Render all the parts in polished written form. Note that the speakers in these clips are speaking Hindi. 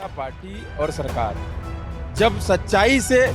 पार्टी और सरकार जब सच्चाई से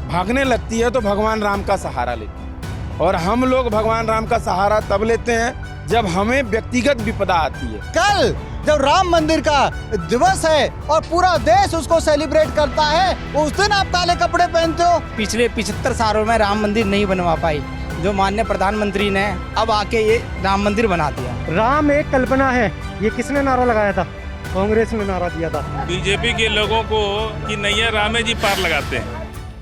भागने लगती है तो भगवान राम का सहारा लेती है, और हम लोग भगवान राम का सहारा तब लेते हैं जब हमें व्यक्तिगत विपदा आती है। कल जब राम मंदिर का दिवस है और पूरा देश उसको सेलिब्रेट करता है, उस दिन आप काले कपड़े पहनते हो। पिछले 75 सालों में राम मंदिर नहीं बनवा पाई, जो माननीय प्रधानमंत्री ने अब आके ये राम मंदिर बना दिया। राम एक कल्पना है, ये किसने नारा लगाया था? कांग्रेस ने नारा दिया था। बीजेपी के लोगों को कि नैया रामे जी पार लगाते हैं।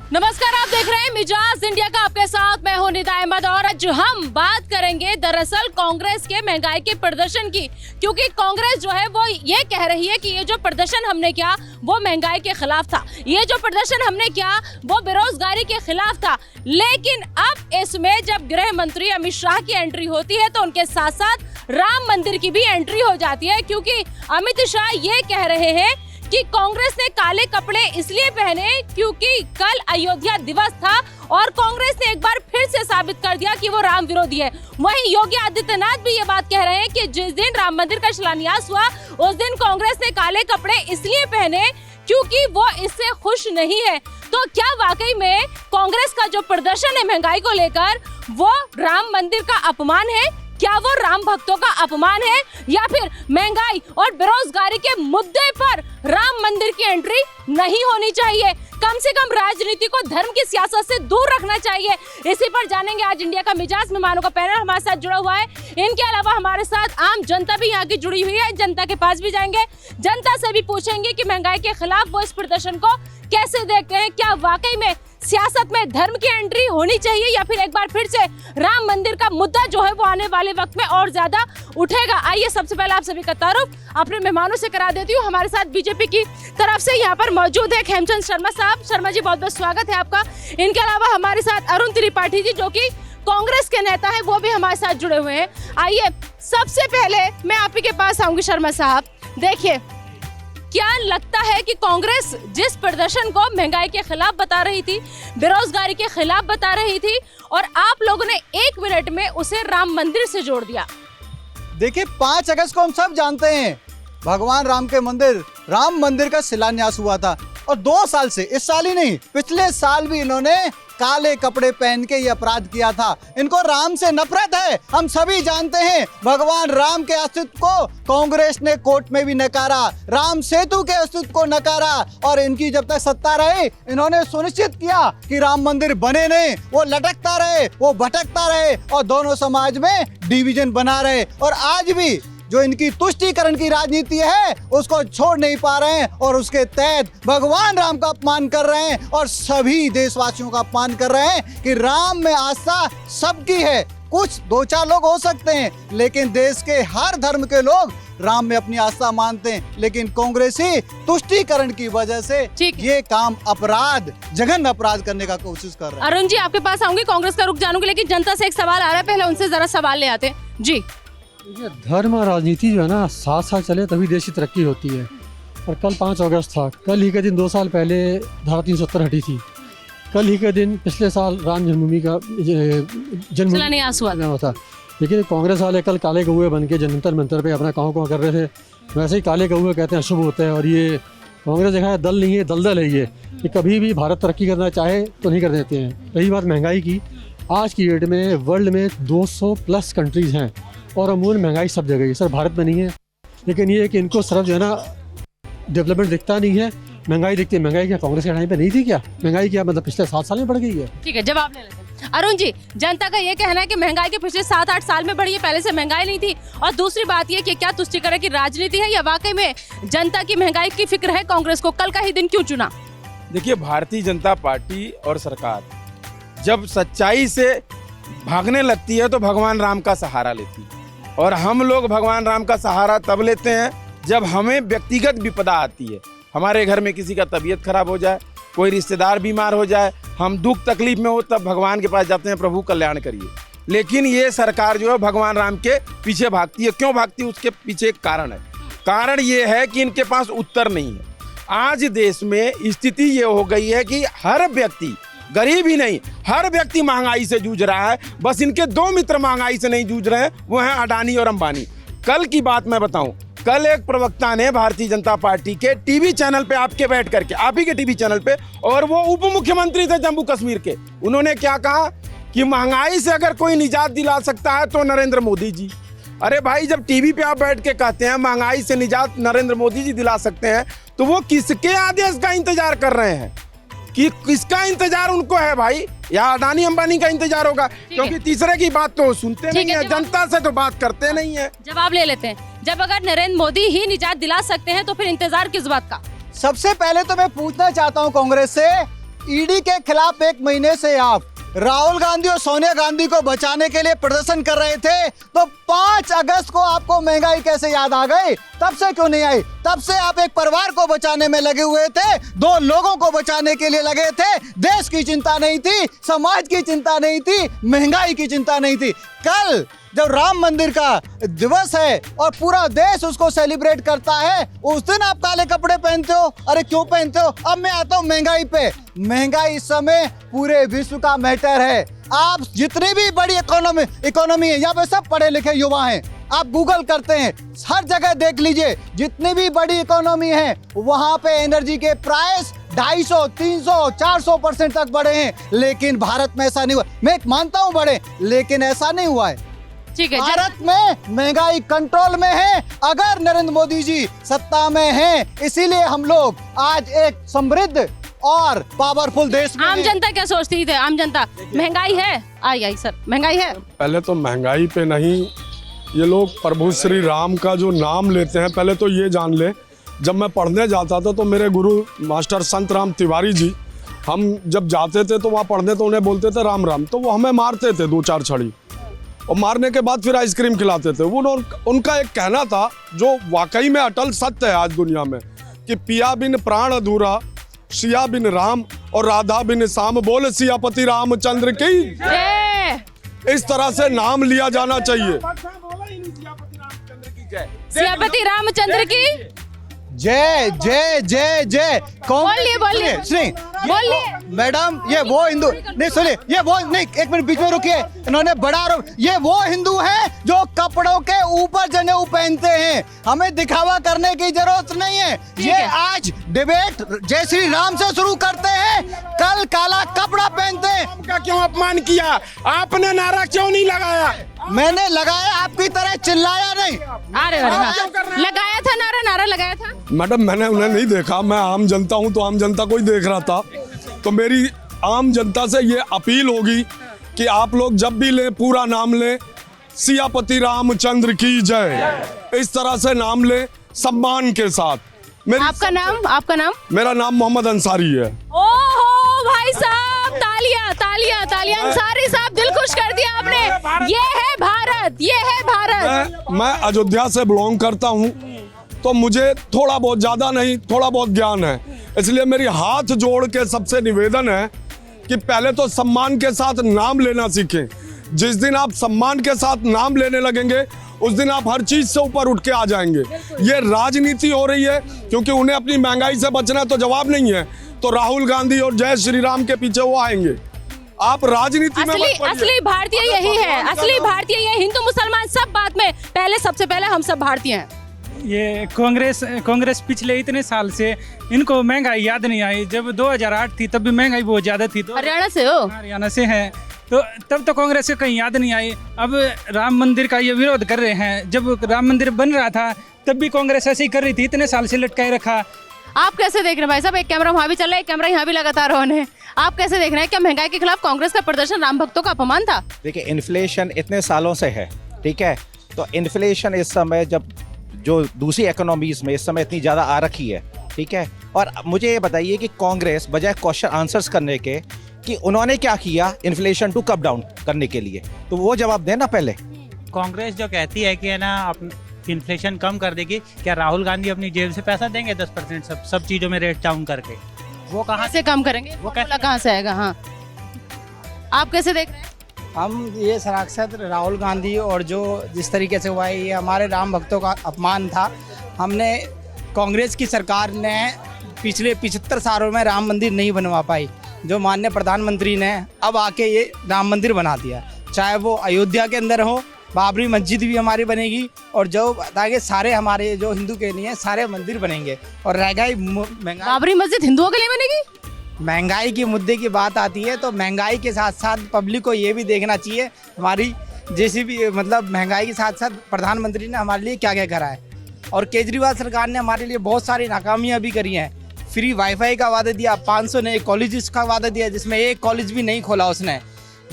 नमस्कार, आप देख रहे हैं मिजाज इंडिया का, आपके साथ मैं हूं निदा अहमद। और आज हम बात करेंगे दरअसल कांग्रेस के महंगाई के प्रदर्शन की, क्योंकि कांग्रेस जो है वो ये कह रही है कि ये जो प्रदर्शन हमने किया वो महंगाई के खिलाफ था, ये जो प्रदर्शन हमने किया वो बेरोजगारी के खिलाफ था। लेकिन अब इसमें जब गृह मंत्री अमित शाह की एंट्री होती है तो उनके साथ साथ राम मंदिर की भी एंट्री हो जाती है, क्योंकि अमित शाह ये कह रहे हैं कि कांग्रेस ने काले कपड़े इसलिए पहने क्योंकि कल अयोध्या दिवस था और कांग्रेस ने एक बार फिर से साबित कर दिया कि वो राम विरोधी है। वहीं योगी आदित्यनाथ भी ये बात कह रहे हैं कि जिस दिन राम मंदिर का शिलान्यास हुआ उस दिन कांग्रेस ने काले कपड़े इसलिए पहने क्योंकि वो इससे खुश नहीं है। तो क्या वाकई में कांग्रेस का जो प्रदर्शन है महंगाई को लेकर वो राम मंदिर का अपमान है? क्या वो राम भक्तों का अपमान है, या फिर महंगाई और बेरोजगारी के मुद्दे पर राम मंदिर की एंट्री नहीं होनी चाहिए? कम से कम राजनीति को धर्म की सियासत से दूर रखना चाहिए। इसी पर जानेंगे आज इंडिया का मिजाज। मेहमानों का पैनल हमारे साथ जुड़ा हुआ है। इनके अलावा हमारे साथ आम जनता भी यहाँ की जुड़ी हुई है। जनता के पास भी जाएंगे, जनता से भी पूछेंगे कि महंगाई के खिलाफ वो इस प्रदर्शन को कैसे देखते हैं। क्या वाकई में सियासत में धर्म की एंट्री होनी चाहिए, या फिर एक बार फिर से राम मंदिर का मुद्दा जो है वो आने वाले वक्त में और ज्यादा उठेगा? आइए सबसे पहले आप सभी का तारुफ अपने मेहमानों से करा देती हूँ। हमारे साथ बीजेपी की तरफ से यहाँ पर मौजूद है हेमचंद शर्मा साहब। शर्मा जी, बहुत बहुत स्वागत है आपका। इनके अलावा हमारे साथ अरुण त्रिपाठी जी, जो कि कांग्रेस के नेता है, वो भी हमारे साथ जुड़े हुए हैं। आइए सबसे पहले मैं आप ही के पास आऊंगी शर्मा साहब। देखिए, क्या लगता है कि कांग्रेस जिस प्रदर्शन को महंगाई के खिलाफ बता रही थी, बेरोजगारी के खिलाफ बता रही थी, और आप लोगों ने 1 मिनट में उसे राम मंदिर से जोड़ दिया? देखिए, 5 अगस्त को हम सब जानते हैं भगवान राम के मंदिर राम मंदिर का शिलान्यास हुआ था, और 2 साल से, इस साल ही नहीं पिछले साल भी इन्होंने काले कपड़े पहन के ये अपराध किया था। इनको राम से नफरत है, हम सभी जानते हैं। भगवान राम के अस्तित्व को कांग्रेस ने कोर्ट में भी नकारा, राम सेतु के अस्तित्व को नकारा, और इनकी जब तक सत्ता रही इन्होंने सुनिश्चित किया कि राम मंदिर बने नहीं, वो लटकता रहे, वो भटकता रहे, और दोनों समाज में डिवीजन बना रहे। और आज भी जो इनकी तुष्टीकरण की राजनीति है उसको छोड़ नहीं पा रहे हैं, और उसके तहत भगवान राम का अपमान कर रहे हैं और सभी देशवासियों का अपमान कर रहे हैं कि राम में आस्था सबकी है। कुछ 2-4 लोग हो सकते हैं, लेकिन देश के हर धर्म के लोग राम में अपनी आस्था मानते हैं। लेकिन कांग्रेसी तुष्टीकरण की वजह से ये काम अपराध, जघन्य अपराध करने का कोशिश कर रहे हैं। अरुण जी, आपके पास आऊंगी, कांग्रेस का रुख जानूंगी, लेकिन जनता से एक सवाल आ रहा है, पहले उनसे जरा सवाल ले आते हैं जी। धर्म और राजनीति जो है ना, साथ साथ चले तभी देश की तरक्की होती है। और कल 5 अगस्त था, कल ही के दिन 2 साल पहले धारा 370 हटी थी, कल ही के दिन पिछले साल राम जन्मभूमि का शिलान्यास हुआ था। लेकिन कांग्रेस वाले कल काले कौवे बन के जंतर मंतर पे अपना काँव कर रहे थे। वैसे ही काले कौवे कहते हैं शुभ होते हैं, और ये कांग्रेस देखा है दल नहीं है, दलदल है ये कभी भी भारत तरक्की करना चाहे तो नहीं कर देते हैं। रही बात महंगाई की, आज की डेट में वर्ल्ड में 200+ कंट्रीज़ हैं, और अमूमन महंगाई सब जगह है, सर भारत में नहीं है। लेकिन ये है कि इनको सिर्फ जो है ना डेवलपमेंट दिखता नहीं है, महंगाई दिखती है। महंगाई क्या कांग्रेस के टाइम पे नहीं थी क्या? महंगाई क्या मतलब पिछले 7 साल में बढ़ गई है? ठीक है, जवाब ले लेते हैं। अरुण जी, जनता का ये कहना है कि महंगाई के पिछले 7-8 साल में बढ़ी है, पहले से महंगाई नहीं थी। और दूसरी बात ये कि क्या तुष्टीकरण की राजनीति है, या वाकई में जनता की महंगाई की फिक्र है कांग्रेस को? कल का ही दिन क्यों चुना? देखिए, भारतीय जनता पार्टी और सरकार जब सच्चाई से भागने लगती है तो भगवान राम का सहारा लेती है, और हम लोग भगवान राम का सहारा तब लेते हैं जब हमें व्यक्तिगत विपदा आती है। हमारे घर में किसी का तबीयत खराब हो जाए, कोई रिश्तेदार बीमार हो जाए, हम दुख तकलीफ में हो, तब भगवान के पास जाते हैं, प्रभु कल्याण करिए। लेकिन ये सरकार जो है भगवान राम के पीछे भागती है। क्यों भागती है? उसके पीछे एक कारण है। कारण ये है कि इनके पास उत्तर नहीं है। आज देश में स्थिति ये हो गई है कि हर व्यक्ति, गरीब ही नहीं, हर व्यक्ति महंगाई से जूझ रहा है। बस इनके 2 मित्र महंगाई से नहीं जूझ रहे हैं, वो हैं अडानी और अंबानी। कल की बात मैं बताऊं, कल एक प्रवक्ता ने भारतीय जनता पार्टी के टीवी चैनल पे आपके बैठ करके, आप ही के टीवी चैनल पे, और वो उप मुख्यमंत्री थे जम्मू कश्मीर के, उन्होंने क्या कहा कि महंगाई से अगर कोई निजात दिला सकता है तो नरेंद्र मोदी जी। अरे भाई, जब टीवी पे आप बैठ के कहते हैं महंगाई से निजात नरेंद्र मोदी जी दिला सकते हैं, तो वो किसके आदेश का इंतजार कर रहे हैं? कि किसका इंतजार उनको है भाई? या अडानी अंबानी का इंतजार होगा? क्योंकि तीसरे की बात तो सुनते नहीं है, जनता से तो बात करते नहीं है। जवाब ले लेते हैं, जब अगर नरेंद्र मोदी ही निजात दिला सकते हैं तो फिर इंतजार किस बात का? सबसे पहले तो मैं पूछना चाहता हूं कांग्रेस से, ईडी के खिलाफ 1 महीने से आप राहुल गांधी और सोनिया गांधी को बचाने के लिए प्रदर्शन कर रहे थे, तो 5 अगस्त को आपको महंगाई कैसे याद आ गई? तब से क्यों नहीं आई? तब से आप एक परिवार को बचाने में लगे हुए थे, 2 लोगों को बचाने के लिए लगे थे। देश की चिंता नहीं थी, समाज की चिंता नहीं थी, महंगाई की चिंता नहीं थी। कल जब राम मंदिर का दिवस है और पूरा देश उसको सेलिब्रेट करता है, उस दिन आप काले कपड़े पहनते हो। अरे क्यों पहनते हो? अब मैं आता हूं महंगाई पे। महंगाई इस समय पूरे विश्व का मैटर है। आप जितनी भी बड़ी इकोनॉमी है, यहाँ पे सब पढ़े लिखे युवा हैं, आप गूगल करते हैं, हर जगह देख लीजिए, जितनी भी बड़ी इकोनॉमी है वहां पे एनर्जी के प्राइस 250, 300, 400% तक बढ़े हैं। लेकिन भारत में ऐसा नहीं हुआ। मैं मानता हूं बढ़े, लेकिन ऐसा नहीं हुआ है। ठीक है, भारत में महंगाई कंट्रोल में है अगर नरेंद्र मोदी जी सत्ता में हैं। इसीलिए हम लोग आज एक समृद्ध और पावरफुल देश में आम जनता क्या सोचती है? आम जनता, महंगाई है? आई सर, महंगाई है? पहले तो महंगाई पे नहीं, ये लोग प्रभु श्री राम का जो नाम लेते हैं, पहले तो ये जान ले, जब मैं पढ़ने जाता था तो मेरे गुरु मास्टर संत राम तिवारी जी, हम जब जाते थे तो वहाँ पढ़ने तो उन्हें बोलते थे राम राम, तो वो हमें मारते थे 2-4 छड़ी, और मारने के बाद फिर आइसक्रीम खिलाते थे। वो उनका एक कहना था जो वाकई में अटल सत्य है आज दुनिया में, कि पिया बिन प्राण अधूरा, सिया बिन राम और राधा बिन श्याम, बोल सियापति रामचंद्र की। इस तरह से नाम लिया जाना चाहिए। सियापति रामचंद्र की जय जय जय जय। बोलिए बोलिए मैडम, ये वो हिंदू नहीं, सुनिए, ये वो नहीं, 1 मिनट बीच में रुकिए। इन्होंने बड़ा आरोप, ये वो हिंदू हैं जो कपड़ों के ऊपर जनेऊ पहनते हैं। हमें दिखावा करने की जरूरत नहीं है। ये आज डिबेट जय श्री राम से शुरू करते हैं, कल काला कपड़ा पहनते हैं। आपका क्यों अपमान किया? आपने नारा क्यों नहीं लगाया? मैंने लगाया, आपकी तरह चिल्लाया नहीं। अरे लगाया था नारा लगाया था। मैडम, मैंने उन्हें नहीं देखा, मैं आम जनता हूं, तो आम जनता को ही देख रहा था। तो मेरी आम जनता से ये अपील होगी कि आप लोग जब भी लें पूरा नाम लें, सियापति रामचंद्र की जय, इस तरह से नाम लें सम्मान के साथ। आपका नाम? मेरा नाम मोहम्मद अंसारी है। ओहो भाई साहब, तालियां तालियां तालियां, अंसारी साहब, दिल खुश कर दिया आपने। ये है भारत, ये है भारत। मैं अयोध्या से बिलोंग करता हूं, तो मुझे थोड़ा बहुत, ज्यादा नहीं, थोड़ा बहुत ज्ञान है। इसलिए मेरी हाथ जोड़ के सबसे निवेदन है कि पहले तो सम्मान के साथ नाम लेना सीखें। जिस दिन आप सम्मान के साथ नाम लेने लगेंगे, उस दिन आप हर चीज से ऊपर उठ के आ जाएंगे। ये राजनीति हो रही है, क्योंकि उन्हें अपनी महंगाई से बचना है, तो जवाब नहीं है, तो राहुल गांधी और जय श्री राम के पीछे वो आएंगे। आप राजनीति में असली भारतीय यही है, असली भारतीय ये, हिंदू मुसलमान सब बात में, पहले सबसे पहले हम सब भारतीय हैं। ये कांग्रेस पिछले इतने साल से इनको महंगाई याद नहीं आई। जब 2008 थी तब भी महंगाई बहुत ज्यादा थी। तो हरियाणा से हो? हरियाणा से है, तो तब तो कांग्रेस से कहीं याद नहीं आई। अब राम मंदिर का ये विरोध कर रहे हैं। जब राम मंदिर बन रहा था तब भी कांग्रेस ऐसे ही कर रही थी, इतने साल से लटकाए रखा। आप कैसे देख रहे हैं भाई साहब? एक कैमरा वहाँ भी चल रहा है, एक कैमरा यहाँ भी लगातार ऑन है। आप कैसे देख रहे हैं? क्या महंगाई के खिलाफ कांग्रेस का प्रदर्शन राम भक्तों का अपमान था? देखिए, इन्फ्लेशन इतने सालों से है, ठीक है, तो इन्फ्लेशन इस समय जब जो दूसरी इकोनॉमीज में इस समय इतनी ज़्यादा आ रखी है, ठीक है, और मुझे ये बताइए कि कांग्रेस बजाय क्वेश्चन आंसर्स करने के कि उन्होंने क्या किया इन्फ्लेशन टू कम डाउन करने के लिए, तो वो जवाब देना पहले। कांग्रेस जो कहती है कि है ना इन्फ्लेशन कम कर देगी, क्या राहुल गांधी अपनी जेब से पैसा देंगे 10% सब चीज़ों में रेट डाउन करके? वो कहाँ से कम करेंगे? वो कहाँ से आएगा? हाँ, आप कैसे देख रहे हैं? हम ये साक्षात राहुल गांधी और जो जिस तरीके से हुआ है, ये हमारे राम भक्तों का अपमान था। हमने कांग्रेस की सरकार ने पिछले 75 सालों में राम मंदिर नहीं बनवा पाई, जो माननीय प्रधानमंत्री ने अब आके ये राम मंदिर बना दिया। चाहे वो अयोध्या के अंदर हो बाबरी मस्जिद भी हमारी बनेगी और जो आगे सारे हमारे जो हिंदू के लिए सारे मंदिर बनेंगे। और महंगाई बाबरी मस्जिद हिंदुओं के लिए बनेगी? महंगाई के मुद्दे की बात आती है तो महंगाई के साथ साथ पब्लिक को ये भी देखना चाहिए हमारी जैसी भी मतलब महंगाई के साथ साथ प्रधानमंत्री ने हमारे लिए क्या क्या करा है। और केजरीवाल सरकार ने हमारे लिए बहुत सारी नाकामियां भी करी हैं। फ्री वाईफाई का वादा दिया, 500 नए कॉलेजेस का वादा दिया जिसमें एक कॉलेज भी नहीं खोला उसने।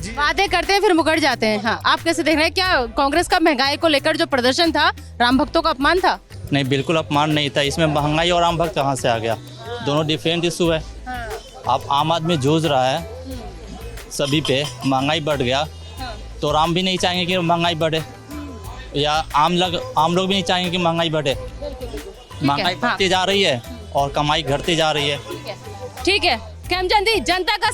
वादे करते हैं फिर मुकर जाते हैं। हाँ, आप कैसे देख रहे हैं? क्या कांग्रेस का महंगाई को लेकर जो प्रदर्शन था राम भक्तों का अपमान था? नहीं, बिल्कुल अपमान नहीं था। इसमें महंगाई और राम भक्त कहाँ से आ गया? दोनों डिफरेंट इशू है। अब आम आदमी जूझ रहा है सभी पे, महंगाई बढ़ गया तो राम भी नहीं चाहेंगे कि महंगाई बढ़े, या आम लोग भी नहीं चाहेंगे कि महंगाई बढ़े। महंगाई बढ़ती जा रही है और कमाई घटती जा रही है। ठीक है खेमचंद जी, जनता का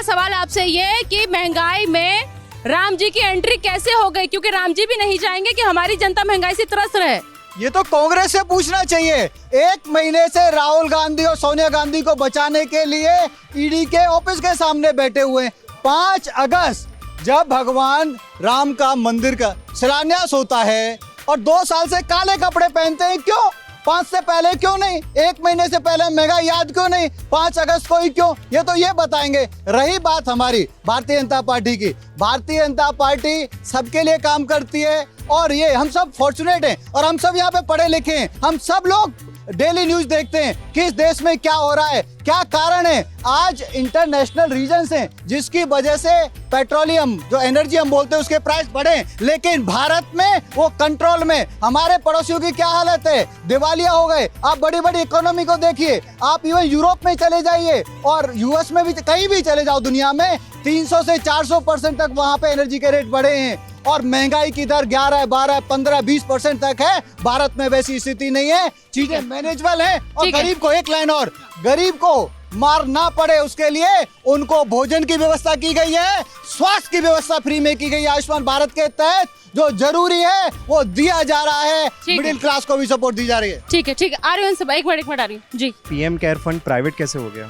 सवाल आपसे ये है कि महंगाई में राम जी की एंट्री कैसे हो गई, क्योंकि राम जी भी नहीं चाहेंगे कि हमारी जनता महंगाई से त्रस्त रहे। ये तो कांग्रेस से पूछना चाहिए। 1 महीने से राहुल गांधी और सोनिया गांधी को बचाने के लिए ईडी के ऑफिस के सामने बैठे हुए। 5 अगस्त जब भगवान राम का मंदिर का शिलान्यास होता है और 2 साल से काले कपड़े पहनते हैं, क्यों? 5 से पहले क्यों नहीं? 1 महीने से पहले महंगाई याद क्यों नहीं? 5 अगस्त को ही क्यों? ये तो ये बताएंगे। रही बात हमारी भारतीय जनता पार्टी की, भारतीय जनता पार्टी सबके लिए काम करती है और ये हम सब फॉर्चुनेट हैं और हम सब यहाँ पे पढ़े लिखे हैं। हम सब लोग डेली न्यूज देखते हैं कि इस देश में क्या हो रहा है, क्या कारण है। आज इंटरनेशनल रीजंस हैं जिसकी वजह से पेट्रोलियम जो एनर्जी हम बोलते हैं उसके प्राइस बढ़े, लेकिन भारत में वो कंट्रोल में। हमारे पड़ोसियों की क्या हालत है, दिवालिया हो गए। आप बड़ी बड़ी इकोनॉमी को देखिए, आप इवन यूरोप में चले जाइए और यूएस में भी, कहीं भी चले जाओ दुनिया में, 300 से 400% तक वहाँ पे एनर्जी के रेट बढ़े हैं और महंगाई की दर 11, 12, 15, 20% तक है। भारत में वैसी स्थिति नहीं है, चीजें मैनेजेबल है। और गरीब को एक लाइन और, गरीब को मार ना पड़े उसके लिए उनको भोजन की व्यवस्था की गई है, स्वास्थ्य की व्यवस्था फ्री में की गई है। आयुष्मान भारत के तहत जो जरूरी है वो दिया जा रहा है, मिडिल क्लास को भी सपोर्ट दी जा रही है। ठीक है आ रही हूँ, एक मिनट आ रही हूँ जी। पीएम केयर फंड प्राइवेट कैसे हो गया?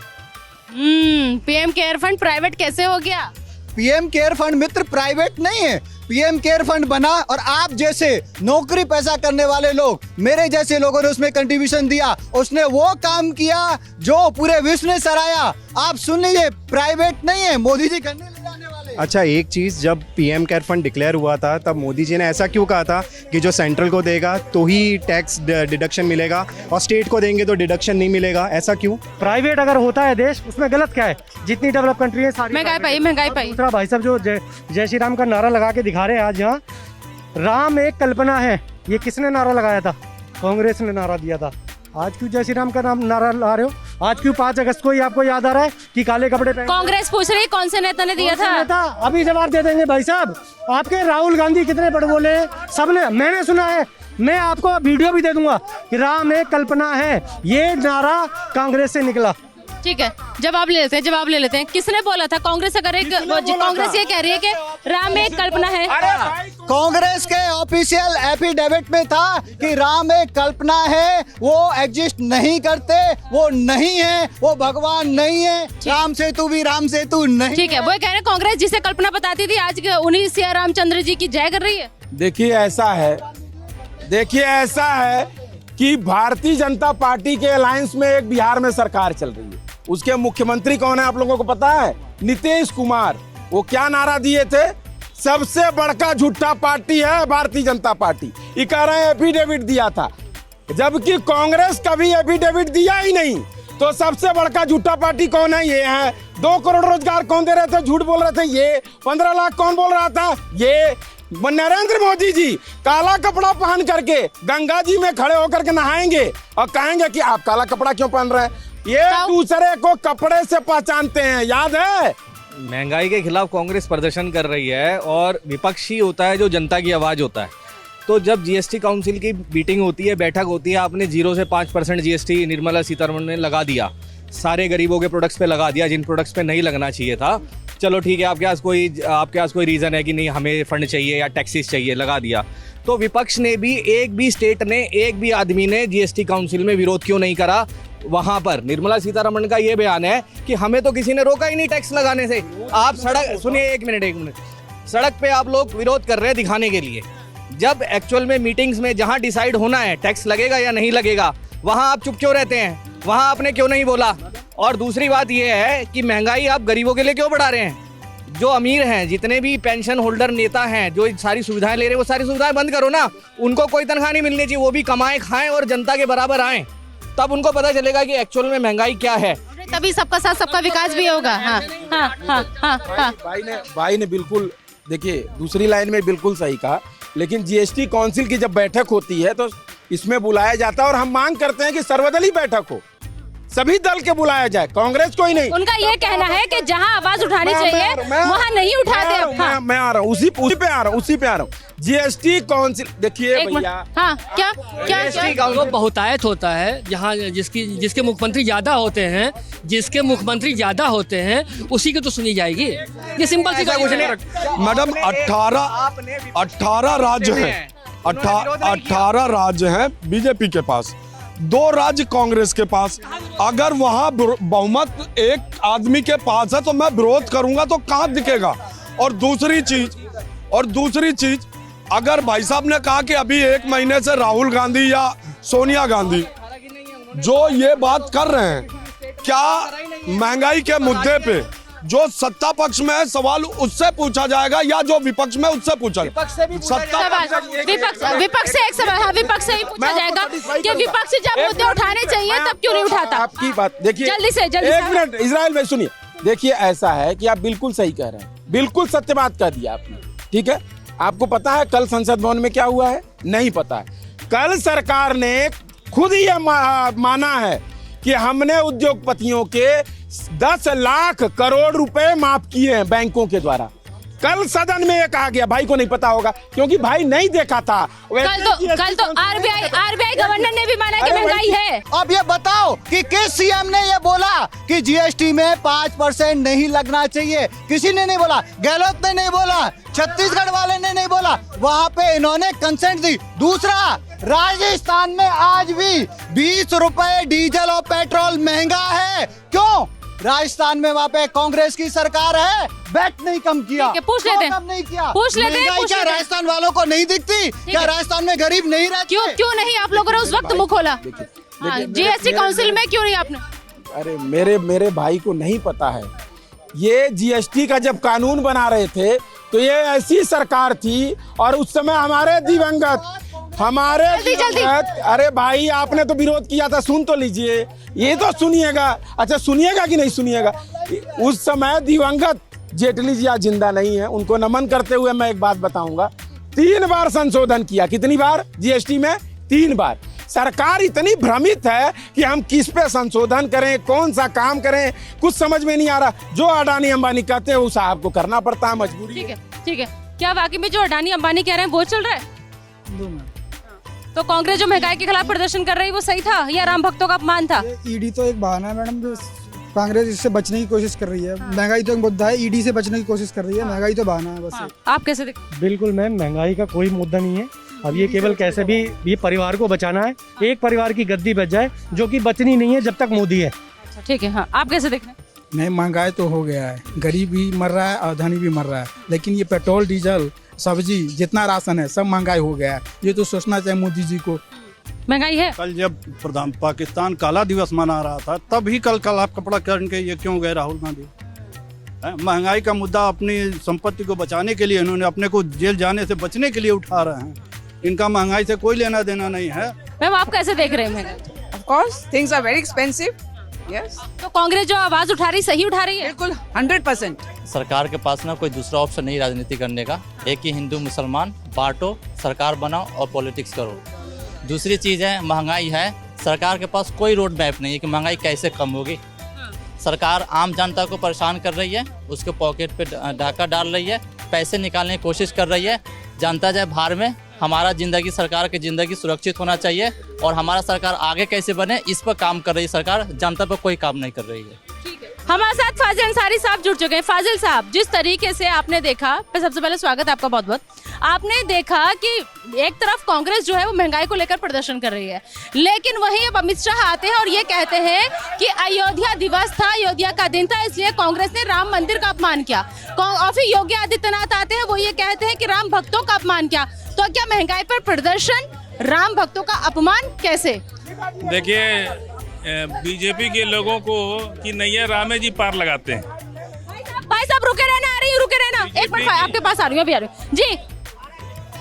पीएम केयर फंड प्राइवेट कैसे हो गया? पीएम केयर फंड मित्र प्राइवेट नहीं है। पीएम केयर फंड बना और आप जैसे नौकरी पैसा करने वाले लोग, मेरे जैसे लोगों ने उसमें कंट्रीब्यूशन दिया, उसने वो काम किया जो पूरे विश्व ने सराहा। आप सुन लीजिए, प्राइवेट नहीं है, मोदी जी करने ले जाने वाले। अच्छा, एक चीज, जब पीएम केयर फंड डिक्लेयर हुआ था तब मोदी जी ने ऐसा क्यों कहा था कि जो सेंट्रल को देगा तो ही टैक्स डिडक्शन मिलेगा और स्टेट को देंगे तो डिडक्शन नहीं मिलेगा? ऐसा क्यों? प्राइवेट अगर होता है देश, उसमें गलत क्या है? जितनी डेवलप कंट्री है सारी महंगाई पाई। दूसरा भाई साहब जो जय श्री राम का नारा लगा के दिखा रहे हैं आज यहाँ, राम एक कल्पना है, ये किसने नारा लगाया था? कांग्रेस ने नारा दिया था। आज क्यों जय श्री राम का नाम नारा ला रहे हो? आज क्यों 5 अगस्त को ही आपको याद आ रहा है कि काले कपड़े पहन? कांग्रेस पूछ रही है कौन से नेता ने दिया था? अभी जवाब दे देंगे भाई साहब। आपके राहुल गांधी कितने बड़े बोले, सबने, मैंने सुना है, मैं आपको वीडियो भी दे दूंगा कि राम एक कल्पना है, ये नारा कांग्रेस से निकला। ठीक है, जवाब ले लेते हैं। किसने बोला था? कांग्रेस अगर कांग्रेस ये कह रही है कि राम एक कल्पना है। कांग्रेस के ऑफिशियल एफिडेविट में था कि राम एक कल्पना है, वो एग्जिस्ट नहीं करते, वो नहीं है, वो भगवान नहीं है। राम सेतु भी राम सेतु नहीं। ठीक है, वो कह रहे हैं कांग्रेस जिसे कल्पना बताती थी आज उन्हीं सिया रामचंद्र जी की जय कर रही है। देखिए ऐसा है कि भारतीय जनता पार्टी के अलायंस में एक बिहार में सरकार चल रही है। उसके मुख्यमंत्री कौन है आप लोगों को पता है? नीतीश कुमार। वो क्या नारा दिए थे? सबसे बड़का झूठा पार्टी है भारतीय जनता पार्टी, ये कह रहे हैं, एफिडेविट दिया था, जबकि कांग्रेस कभी एफिडेविट दिया ही नहीं। तो सबसे बड़का झूठा पार्टी कौन है? ये है। 2 करोड़ रोजगार कौन दे रहे थे? झूठ बोल रहे थे ये। 15 लाख कौन बोल रहा था? ये। नरेंद्र मोदी जी काला कपड़ा पहन करके गंगा जी में खड़े होकर के नहाएंगे और कहेंगे कि आप काला कपड़ा क्यों पहन रहे हैं? ये दूसरे को कपड़े से पहचानते हैं, याद है? महंगाई के खिलाफ कांग्रेस प्रदर्शन कर रही है और विपक्षी होता है जो जनता की आवाज होता है। तो जब जीएसटी काउंसिल की मीटिंग होती है, बैठक होती है, आपने 0 से 5% जीएसटी निर्मला सीतारमण ने लगा दिया, सारे गरीबों के प्रोडक्ट्स पे लगा दिया जिन प्रोडक्ट्स पे नहीं लगना चाहिए था। चलो ठीक है, आपके पास कोई रीज़न है कि नहीं हमें फंड चाहिए या टैक्सेस चाहिए, लगा दिया। तो विपक्ष ने भी, एक भी स्टेट ने, एक भी आदमी ने जीएसटी काउंसिल में विरोध क्यों नहीं करा? वहां पर निर्मला सीतारमण का ये बयान है कि हमें तो किसी ने रोका ही नहीं टैक्स लगाने से। आप सड़क सुनिए, एक मिनट, सड़क पे आप लोग विरोध कर रहे हैं दिखाने के लिए, जब एक्चुअल में मीटिंग्स में जहां डिसाइड होना है टैक्स लगेगा या नहीं लगेगा, वहां आप चुप क्यों रहते हैं? वहां आपने क्यों नहीं बोला? और दूसरी बात यह है कि महंगाई आप गरीबों के लिए क्यों बढ़ा रहे हैं? जो अमीर हैं, जितने भी पेंशन होल्डर नेता हैं, जो सारी सुविधाएं ले रहे हैं, वो सारी सुविधाएं बंद करो ना। उनको कोई तनख्वाह नहीं मिलनी चाहिए, वो भी कमाएं खाएं और जनता के बराबर आएं, तब उनको पता चलेगा कि एक्चुअल में महंगाई क्या है। तभी सबका साथ सबका विकास भी होगा। हाँ हाँ हाँ हाँ हाँ। भाई ने बिल्कुल, देखिए दूसरी लाइन में बिल्कुल सही कहा, लेकिन जीएसटी काउंसिल की जब बैठक होती है तो इसमें बुलाया जाता है और हम मांग करते हैं कि सर्वदलीय बैठक हो, सभी दल के बुलाया जाए, कांग्रेस को ही नहीं। उनका ये कहना है कि जहां आवाज उठानी चाहिए वहां नहीं उठाते अब। हाँ। मैं आ रहा हूँ, उसी पे आ रहा हूँ। जीएसटी काउंसिल देखिए भैया। हाँ क्या वो बहुतायत होता है, जहाँ जिसके मुख्यमंत्री ज्यादा होते हैं, उसी की तो सुनी जाएगी। ये सिंपल सी कुछ नहीं। मैडम 18 राज्य हैं, 18 राज्य हैं बीजेपी के पास, 2 राज्य कांग्रेस के पास। अगर वहां बहुमत एक आदमी के पास है तो मैं विरोध करूंगा तो कहां दिखेगा? और दूसरी चीज अगर भाई साहब ने कहा कि अभी 1 महीने से राहुल गांधी या सोनिया गांधी जो ये बात कर रहे हैं, क्या महंगाई के मुद्दे पे जो सत्ता पक्ष में है सवाल उससे पूछा जाएगा या जो विपक्ष में उससे पूछा जाएगा? विपक्ष से एक सवाल, हाँ विपक्ष से ही पूछा जाएगा कि विपक्ष जब मुद्दे उठाने चाहिए तब क्यों नहीं उठाता? आपकी बात देखिए, जल्दी से एक मिनट इजराइल भाई सुनिए। देखिए ऐसा है कि आप बिल्कुल सही कह रहे हैं, बिल्कुल सत्य बात कह दिया आपने, ठीक है। आपको पता है कल संसद भवन में क्या हुआ है? नहीं पता है। कल सरकार ने खुद ही माना है कि हमने उद्योगपतियों के 10 लाख करोड़ रुपए माफ किए हैं बैंकों के द्वारा। कल सदन में ये कहा गया, भाई को नहीं पता होगा क्योंकि भाई नहीं देखा था। कल तो आरबीआई गवर्नर ने भी माना कि महंगाई है। अब ये बताओ कि किस सीएम ने ये बोला कि जीएसटी में 5% नहीं लगना चाहिए? किसी ने नहीं बोला, गहलोत ने नहीं बोला, छत्तीसगढ़ वाले ने नहीं बोला, वहाँ पे इन्होंने कंसेंट दी। दूसरा, राजस्थान में आज भी 20 रुपए डीजल और पेट्रोल महंगा है। क्यों? राजस्थान में वहाँ पे कांग्रेस की सरकार है, वैट नहीं कम किया। पूछ लेते हैं, कम नहीं किया। पूछ लेते हैं। क्या राजस्थान वालों को नहीं दिखती? क्या राजस्थान में गरीब नहीं रहते? क्यों नहीं आप लोगों ने उस वक्त मुंह खोला? जीएसटी काउंसिल में क्यों नहीं आपने? अरे मेरे भाई को नहीं पता है। ये जीएसटी का जब कानून बना रहे थे तो ये ऐसी सरकार थी और उस समय हमारे दिवंगत अरे भाई आपने तो विरोध किया था, सुन तो लीजिए, ये तो सुनिएगा। अच्छा सुनिएगा कि नहीं सुनिएगा? उस समय दिवंगत जेटली जी आज जिंदा नहीं है, उनको नमन करते हुए मैं एक बात बताऊंगा। 3 बार संशोधन किया। कितनी बार? जीएसटी में 3 बार। सरकार इतनी भ्रमित है कि हम किस पे संशोधन करें, कौन सा काम करें, कुछ समझ में नहीं आ रहा। जो अडानी अंबानी कहते हैं वो साहब को करना पड़ता है, मजबूरी। ठीक है। क्या वाकई में जो अडानी अंबानी कह रहे हैं वो चल रहा है? तो कांग्रेस जो महंगाई के खिलाफ प्रदर्शन कर रही है वो सही था या राम भक्तों का अपमान था? ईडी तो एक बहाना है मैडम, जो कांग्रेस इससे बचने की कोशिश कर रही है। महंगाई तो एक मुद्दा है, ईडी से बचने की कोशिश कर रही है, महंगाई तो बहाना है बस। आप कैसे देखते? बिल्कुल मैम, महंगाई का कोई मुद्दा नहीं है। अब ये केवल कैसे भी ये परिवार को बचाना है, एक परिवार की गद्दी बच जाए जो कि बचनी नहीं है जब तक मोदी है। ठीक है। हाँ आप कैसे देख रहे हैं? नहीं, महंगाई तो हो गया है, गरीब भी मर रहा है और धनी भी मर रहा है, लेकिन ये पेट्रोल डीजल सब्जी जितना राशन है सब महंगाई हो गया है। ये तो सोचना चाहिए मोदी जी को। महंगाई है। कल जब पाकिस्तान काला दिवस मना रहा था तब ही कल आप कपड़ा पहन के ये क्यों गए राहुल गांधी? महंगाई का मुद्दा अपनी संपत्ति को बचाने के लिए, इन्होंने अपने को जेल जाने से बचने के लिए उठा रहे हैं। इनका महंगाई से कोई लेना देना नहीं है। मैम आप कैसे देख रहे हैं महंगाई? Of course, things are very expensive. Yes. तो कांग्रेस जो आवाज उठा रही सही उठा रही है? बिल्कुल 100%। सरकार के पास ना कोई दूसरा ऑप्शन नहीं राजनीति करने का। एक ही हिंदू मुसलमान बांटो, सरकार बनाओ और पॉलिटिक्स करो। दूसरी चीज़ है महंगाई है, सरकार के पास कोई रोड मैप नहीं है कि महंगाई कैसे कम होगी। सरकार आम जनता को परेशान कर रही है, उसके पॉकेट पे डाका डाल रही है, पैसे निकालने की कोशिश कर रही है। जनता जाए बाहर में, हमारा ज़िंदगी, सरकार की ज़िंदगी सुरक्षित होना चाहिए और हमारा सरकार आगे कैसे बने इस पर काम कर रही है सरकार, जनता पर कोई काम नहीं कर रही है। हमारे साथ फाजिल अंसारी साहब जुड़ चुके हैं। फाजिल साहब, जिस तरीके से आपने देखा, सबसे पहले स्वागत है आपका बहुत बहुत। आपने देखा कि एक तरफ कांग्रेस जो है वो महंगाई को लेकर प्रदर्शन कर रही है, लेकिन वहीं अब अमित शाह आते हैं और ये कहते हैं कि अयोध्या दिवस था, अयोध्या का दिन था, इसलिए कांग्रेस ने राम मंदिर का अपमान किया। और फिर योगी आदित्यनाथ आते हैं, वो ये कहते हैं कि राम भक्तों का अपमान किया। तो क्या महंगाई पर प्रदर्शन, राम भक्तों का अपमान कैसे? देखिए, बीजेपी के लोगों को कि नैया रामे जी पार लगाते हैं। भाई साहब रुके रहना, आ रही है, रुके रहना, एक मिनट आपके पास आ रही हूँ, अभी आ रही हूँ जी।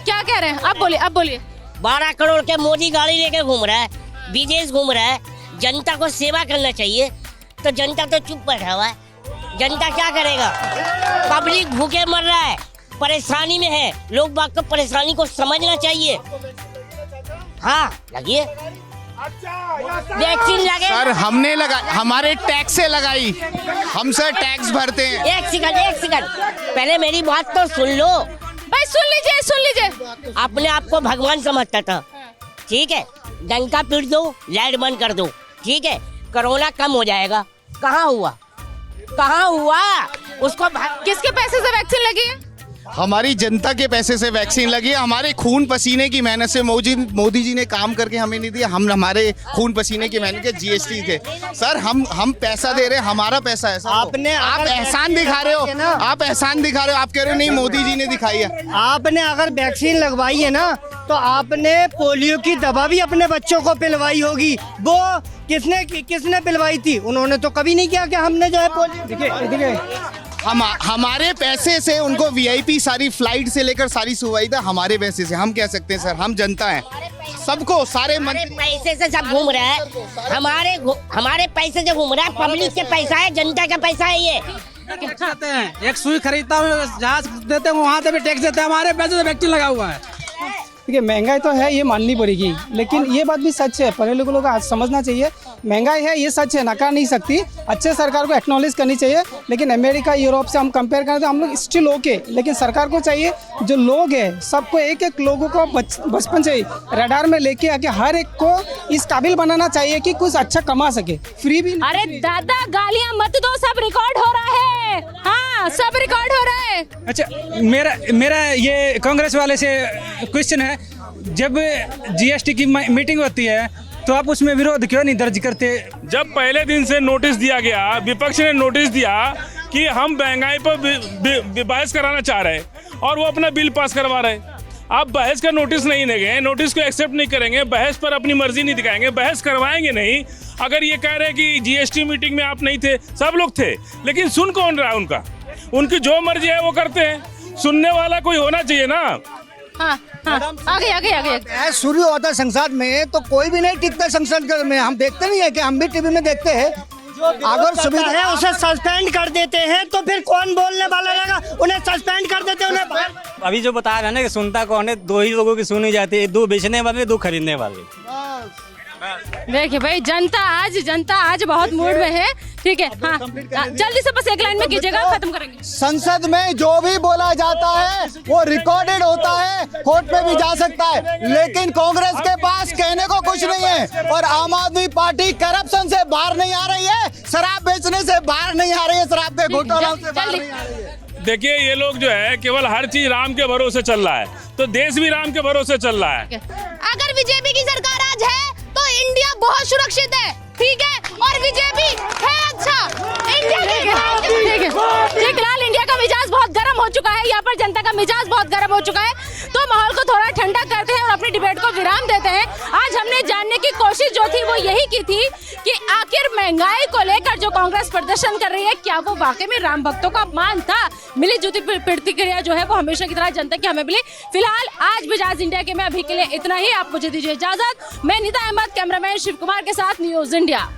क्या कह रहे हैं आप? बोलिए, आप बोलिए। 12 करोड़ के मोदी गाड़ी लेके घूम रहा है, विदेश घूम रहा है, जनता को सेवा करना चाहिए, तो जनता तो चुप बैठा हुआ है। जनता क्या करेगा? पब्लिक भूखे मर रहा है, परेशानी में है, लोग बाग को परेशानी को समझना चाहिए। हाँ लगिए, वैक्सीन लगे सर, हमने लगा, हमारे टैक्स से लगाई, हम सर टैक्स भरते हैं। एक सेकंड, पहले मेरी बात तो सुन लो भाई। सुन लीजिए। अपने आप को भगवान समझता था, ठीक है, डंका पीट दो, लाइट बंद कर दो, ठीक है, कोरोना कम हो जाएगा। कहाँ हुआ? उसको किसके पैसे से वैक्सीन लगी है? हमारी जनता के पैसे से वैक्सीन लगी है, हमारे खून पसीने की मेहनत से मोदी जी ने काम करके हमें नहीं दिया। हम हमारे खून पसीने की मेहनत के जीएसटी के सर, हम पैसा दे रहे हैं, हमारा पैसा है सर। आप एहसान दिखा रहे हो, आप कह रहे हो नहीं मोदी जी ने दिखाई है। आपने अगर वैक्सीन लगवाई है ना, तो आपने पोलियो की दवा भी अपने बच्चों को पिलवाई होगी। वो किसने पिलवाई थी? उन्होंने तो कभी नहीं किया कि हमने जो है पोलियो। देखिए, हमारे पैसे से उनको वीआईपी सारी फ्लाइट से लेकर सारी सुविधा हमारे पैसे से। हम कह सकते हैं सर, हम जनता हैं, सबको सारे पैसे से सब घूम रहा है, हमारे पैसे से घूम रहा है, पब्लिक के पैसा है, जनता का पैसा है। ये देते हैं, एक सुई खरीदता हूँ, जहाज देते हैं, वहाँ से भी टैक्स देते हैं, हमारे पैसे से वैक्सीन लगा हुआ है। देखिए, महंगाई तो है, ये माननी पड़ेगी, लेकिन ये बात भी सच है, पढ़े लिखे लोगों को समझना चाहिए। महंगाई है, ये सच है, नकार नहीं सकती। अच्छे सरकार को एक्नॉलेज करनी चाहिए, लेकिन अमेरिका, यूरोप से हम कंपेयर करें तो हम लोग स्टिल ओके। लेकिन सरकार को चाहिए, जो लोग हैं सबको, एक लोगों को बचपन से ही रडार में लेके आके हर एक को इस काबिल बनाना चाहिए कि कुछ अच्छा कमा सके। फ्री भी। अरे दादा, गालियाँ मत दो, सब रिकॉर्ड हो रहा है। हाँ, सब रिकॉर्ड हो रहा है। अच्छा, मेरा ये कांग्रेस वाले से क्वेश्चन है, जब जीएसटी की मीटिंग होती है तो आप उसमें विरोध क्यों नहीं दर्ज करते? जब पहले दिन से नोटिस दिया गया, विपक्ष ने नोटिस दिया कि हम महंगाई पर बहस कराना चाह रहे हैं और वो अपना बिल पास करवा रहे हैं। आप बहस का नोटिस नहीं देंगे, नोटिस को एक्सेप्ट नहीं करेंगे, बहस पर अपनी मर्जी नहीं दिखाएंगे, बहस करवाएंगे नहीं। अगर ये कह रहे हैं कि जीएसटी मीटिंग में आप नहीं थे, सब लोग थे, लेकिन सुन कौन रहा है उनका? उनकी जो मर्जी है वो करते हैं, सुनने वाला कोई होना चाहिए ना। हाँ, आगे। शुरू होता है संसद में तो कोई भी नहीं टिकता संसद में। हम देखते नहीं है कि हम भी टीवी में देखते हैं, अगर सुविधा है उसे सस्पेंड कर देते हैं, तो फिर कौन बोलने वाला रहेगा? उन्हें सस्पेंड कर देते हैं, उन्हें। अभी जो बताया ना कि सुनता कौन है, दो ही लोगों की सुनी जाती है, दो बेचने वाले, दो खरीदने वाले। देखिए भाई, जनता आज बहुत मूड में है, ठीक है। हाँ, जल्दी से बस एक लाइन में कीजिएगा, खत्म करेंगे। संसद में जो भी बोला जाता है वो रिकॉर्डेड होता है, कोर्ट में भी जा सकता है, लेकिन कांग्रेस के पास कहने को कुछ नहीं है। और आम आदमी पार्टी करप्शन से बाहर नहीं आ रही है, शराब बेचने से बाहर नहीं आ रही है, शराब के घोटालों से बाहर नहीं आ रही है। देखिए, ये लोग जो है केवल हर चीज राम के भरोसे चल रहा है, तो देश भी राम के भरोसे चल रहा है। अगर बीजेपी की सरकार आज है तो इंडिया बहुत सुरक्षित है, ठीक है, और बीजेपी है अच्छा इंडिया की। फिलहाल इंडिया का मिजाज बहुत गर्म हो चुका है, यहाँ पर जनता का मिजाज बहुत गर्म हो चुका है, तो माहौल को थोड़ा ठंडा करते हैं और अपनी डिबेट को विराम देते हैं। आज हमने जानने की कोशिश जो थी वो यही की थी कि आखिर महंगाई को लेकर जो कांग्रेस प्रदर्शन कर रही है, क्या वो वाकई में राम भक्तों का अपमान था? मिली जुली प्रतिक्रिया जो है वो हमेशा की तरह जनता की हमें मिली। फिलहाल आज मिजाज इंडिया के में अभी के लिए इतना ही। आप मुझे दीजिए इजाजत। मैं निदा अहमद, कैमरामैन शिव कुमार के साथ, न्यूज इंडिया।